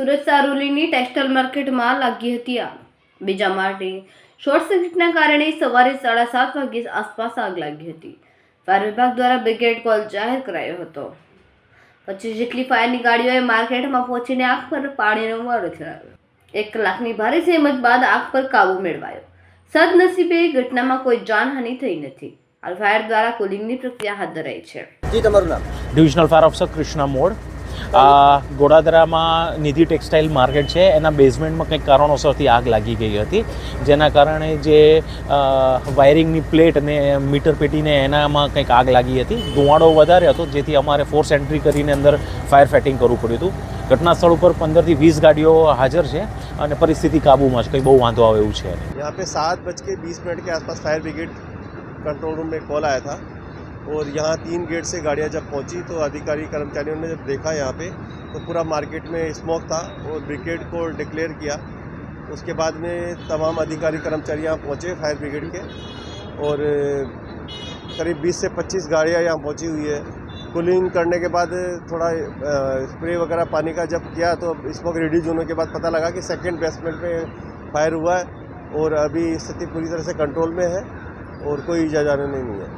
Surat સારોલીની textile માર્કેટમાં લાગી હતી આગ. બીજા માળે શોર્ટ સર્કિટના કારણે સવારે 7:30 વાગ્યા આસપાસ આગ લાગી હતી. ફાયર વિભાગ દ્વારા બ્રિગેડ કોલ જાહેર કરાયો હતો. 25 જેટલી ફાયરની ગાડીઓએ માર્કેટમાં પહોંચીને આગ પર પાણીનો મારો ચલાવ્યો. 1 કલાકની ભારે જહેમત બાદ આગ પર કાબુ મેળવાયો. સદનસીબે ઘટનામાં કોઈ જાનહાનિ થઈ નથી. હાલ ફાયર દ્વારા કુલિંગની પ્રક્રિયા હાથ ધરાઈ છે. જી, તમારું નામ? Divisional fire officer Krishna Mod. ગોડાદરામાં નિધિ ટેક્સટાઇલ માર્કેટ છે, એના બેઝમેન્ટમાં કંઈક કારણોસરથી આગ લાગી ગઈ હતી, જેના કારણે જે વાયરિંગની પ્લેટ અને મીટર પેટીને એનામાં કંઈક આગ લાગી હતી. ધુમાડો વધારે હતો, જેથી અમારે ફોર્સ એન્ટ્રી કરીને અંદર ફાયર ફાઇટિંગ કરવું પડ્યું હતું. ઘટના સ્થળ ઉપર 15 થી 20 ગાડીઓ હાજર છે અને પરિસ્થિતિ કાબૂમાં છે, કંઈ બહુ વાંધો આવે એવું છે નહીં. यहाँ पे 7:20 के आसपास फायर ब्रिगेड कंट्रोल रूम में कॉल आया था और यहाँ 3 गेट से गाड़ियाँ जब पहुँची तो अधिकारी कर्मचारियों ने जब देखा यहाँ पे तो पूरा मार्केट में स्मोक था और ब्रिगेड को डिक्लेयर किया. उसके बाद में तमाम अधिकारी कर्मचारी यहाँ पहुँचे फायर ब्रिगेड के और करीब 20 से 25 गाड़ियाँ यहाँ पहुँची हुई है. कूलिंग करने के बाद थोड़ा स्प्रे वगैरह पानी का जब किया तो स्मोक रिड्यूस होने के बाद पता लगा कि सेकंड बेसमेंट में फायर हुआ है और अभी स्थिति पूरी तरह से कंट्रोल में है और कोई इजा जाने नहीं है.